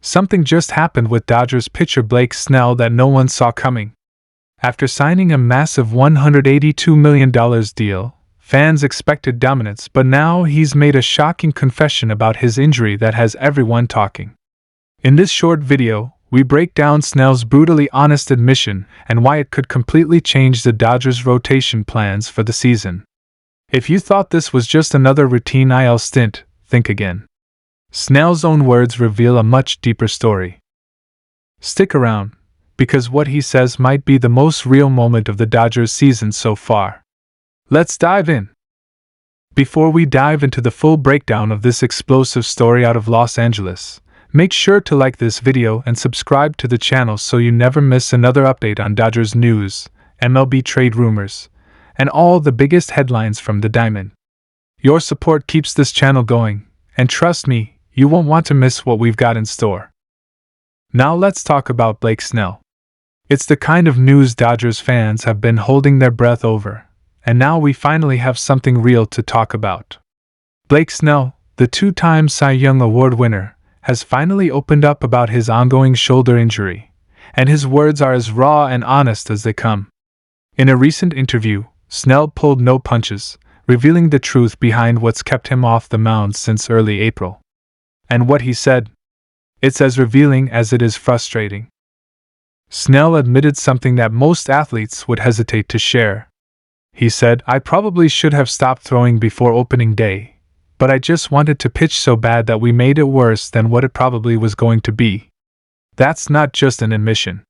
Something just happened with Dodgers pitcher Blake Snell that no one saw coming. After signing a massive $182 million deal, fans expected dominance, but now he's made a shocking confession about his injury that has everyone talking. In this short video, we break down Snell's brutally honest admission and why it could completely change the Dodgers' rotation plans for the season. If you thought this was just another routine IL stint, think again. Snell's own words reveal a much deeper story. Stick around, because what he says might be the most real moment of the Dodgers season so far. Let's dive in. Before we dive into the full breakdown of this explosive story out of Los Angeles, make sure to like this video and subscribe to the channel so you never miss another update on Dodgers news, MLB trade rumors, and all the biggest headlines from the diamond. Your support keeps this channel going, and trust me, you won't want to miss what we've got in store. Now let's talk about Blake Snell. It's the kind of news Dodgers fans have been holding their breath over, and now we finally have something real to talk about. Blake Snell, the two-time Cy Young Award winner, has finally opened up about his ongoing shoulder injury, and his words are as raw and honest as they come. In a recent interview, Snell pulled no punches, revealing the truth behind what's kept him off the mound since early April. And what he said? It's as revealing as it is frustrating. Snell admitted something that most athletes would hesitate to share. He said, "I probably should have stopped throwing before opening day, but I just wanted to pitch so bad that we made it worse than what it probably was going to be." That's not just an admission.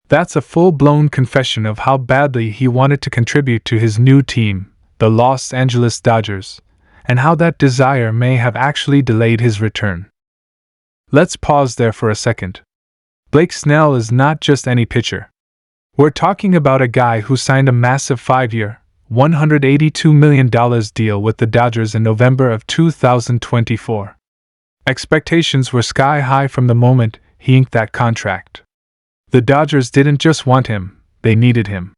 That's a full-blown confession of how badly he wanted to contribute to his new team, the Los Angeles Dodgers, and how that desire may have actually delayed his return. Let's pause there for a second. Blake Snell is not just any pitcher. We're talking about a guy who signed a massive 5-year, $182 million deal with the Dodgers in November of 2024. Expectations were sky high from the moment he inked that contract. The Dodgers didn't just want him, they needed him.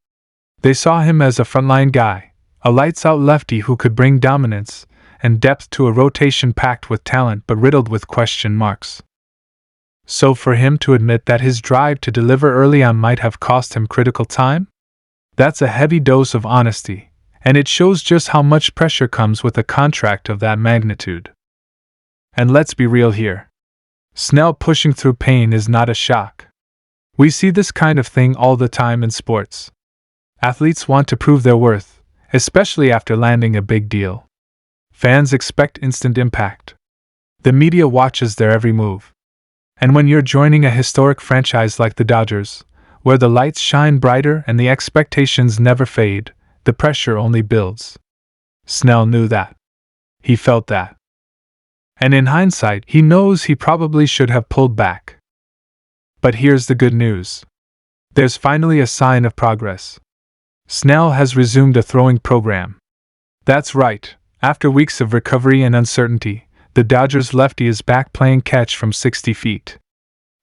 They saw him as a frontline guy, a lights-out lefty who could bring dominance and depth to a rotation packed with talent but riddled with question marks. So for him to admit that his drive to deliver early on might have cost him critical time? That's a heavy dose of honesty, and it shows just how much pressure comes with a contract of that magnitude. And let's be real here. Snell pushing through pain is not a shock. We see this kind of thing all the time in sports. Athletes want to prove their worth, especially after landing a big deal. Fans expect instant impact. The media watches their every move. And when you're joining a historic franchise like the Dodgers, where the lights shine brighter and the expectations never fade, the pressure only builds. Snell knew that. He felt that. And in hindsight, he knows he probably should have pulled back. But here's the good news. There's finally a sign of progress. Snell has resumed a throwing program. That's right. After weeks of recovery and uncertainty, the Dodgers lefty is back playing catch from 60 feet.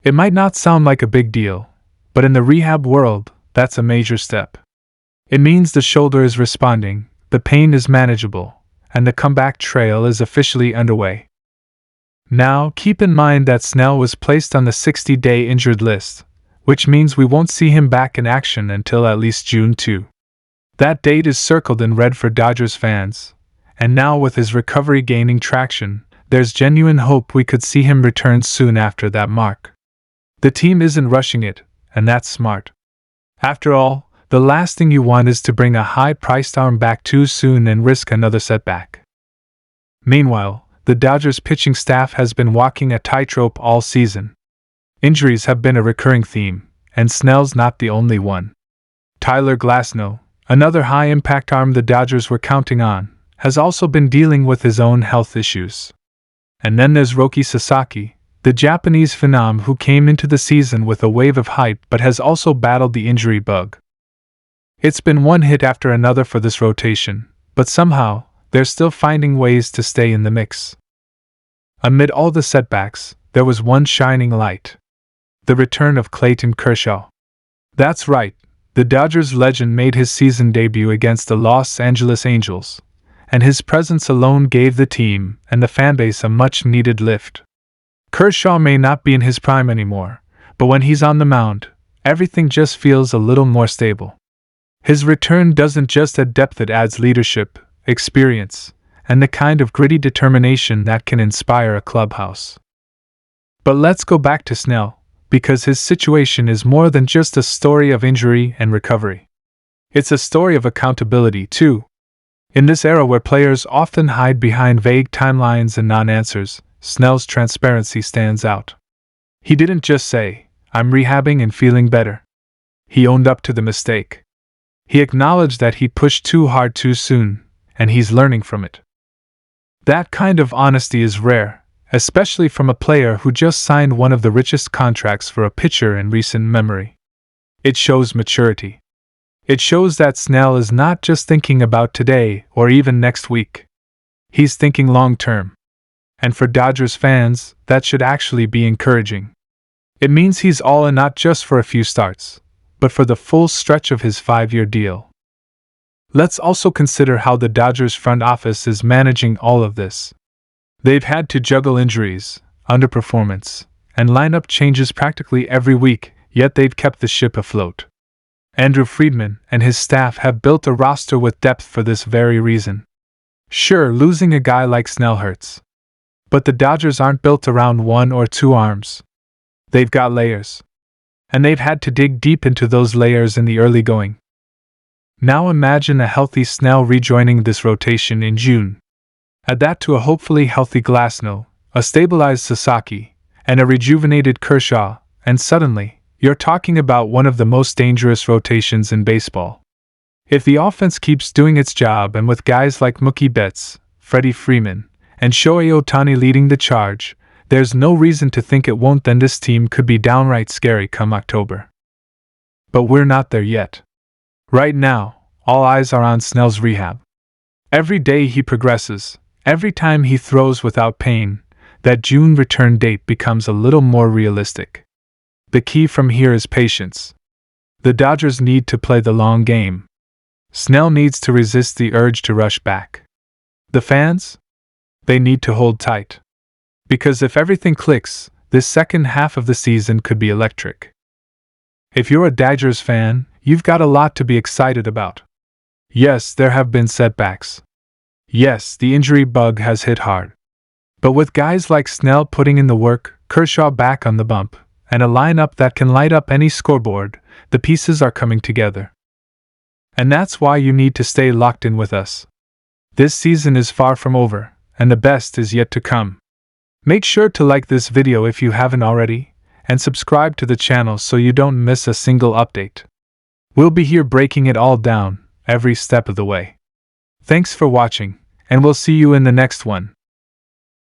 It might not sound like a big deal, but in the rehab world, that's a major step. It means the shoulder is responding, the pain is manageable, and the comeback trail is officially underway. Now, keep in mind that Snell was placed on the 60-day injured list, which means we won't see him back in action until at least June 2. That date is circled in red for Dodgers fans, and now with his recovery gaining traction, there's genuine hope we could see him return soon after that mark. The team isn't rushing it, and that's smart. After all, the last thing you want is to bring a high-priced arm back too soon and risk another setback. Meanwhile, the Dodgers pitching staff has been walking a tightrope all season. Injuries have been a recurring theme, and Snell's not the only one. Tyler Glasnow, another high-impact arm the Dodgers were counting on, has also been dealing with his own health issues. And then there's Roki Sasaki, the Japanese phenom who came into the season with a wave of hype but has also battled the injury bug. It's been one hit after another for this rotation, but somehow, they're still finding ways to stay in the mix. Amid all the setbacks, there was one shining light. The return of Clayton Kershaw. That's right, the Dodgers legend made his season debut against the Los Angeles Angels, and his presence alone gave the team and the fanbase a much-needed lift. Kershaw may not be in his prime anymore, but when he's on the mound, everything just feels a little more stable. His return doesn't just add depth, it adds leadership, experience, and the kind of gritty determination that can inspire a clubhouse. But let's go back to Snell, because his situation is more than just a story of injury and recovery. It's a story of accountability, too. In this era where players often hide behind vague timelines and non-answers, Snell's transparency stands out. He didn't just say, "I'm rehabbing and feeling better." He owned up to the mistake. He acknowledged that he pushed too hard too soon, and he's learning from it. That kind of honesty is rare, especially from a player who just signed one of the richest contracts for a pitcher in recent memory. It shows maturity. It shows that Snell is not just thinking about today or even next week. He's thinking long-term. And for Dodgers fans, that should actually be encouraging. It means he's all in not just for a few starts, but for the full stretch of his 5-year deal. Let's also consider how the Dodgers front office is managing all of this. They've had to juggle injuries, underperformance, and lineup changes practically every week, yet they've kept the ship afloat. Andrew Friedman and his staff have built a roster with depth for this very reason. Sure, losing a guy like Snell hurts. But the Dodgers aren't built around one or two arms. They've got layers. And they've had to dig deep into those layers in the early going. Now imagine a healthy Snell rejoining this rotation in June. Add that to a hopefully healthy Glasnow, a stabilized Sasaki, and a rejuvenated Kershaw, and suddenly, you're talking about one of the most dangerous rotations in baseball. If the offense keeps doing its job, and with guys like Mookie Betts, Freddie Freeman, and Shohei Ohtani leading the charge, there's no reason to think it won't. Then this team could be downright scary come October. But we're not there yet. Right now, all eyes are on Snell's rehab. Every day he progresses, every time he throws without pain, that June return date becomes a little more realistic. The key from here is patience. The Dodgers need to play the long game. Snell needs to resist the urge to rush back. The fans? They need to hold tight. Because if everything clicks, this second half of the season could be electric. If you're a Dodgers fan, you've got a lot to be excited about. Yes, there have been setbacks. Yes, the injury bug has hit hard. But with guys like Snell putting in the work, Kershaw back on the bump, and a lineup that can light up any scoreboard, the pieces are coming together. And that's why you need to stay locked in with us. This season is far from over, and the best is yet to come. Make sure to like this video if you haven't already, and subscribe to the channel so you don't miss a single update. We'll be here breaking it all down, every step of the way. Thanks for watching, and we'll see you in the next one.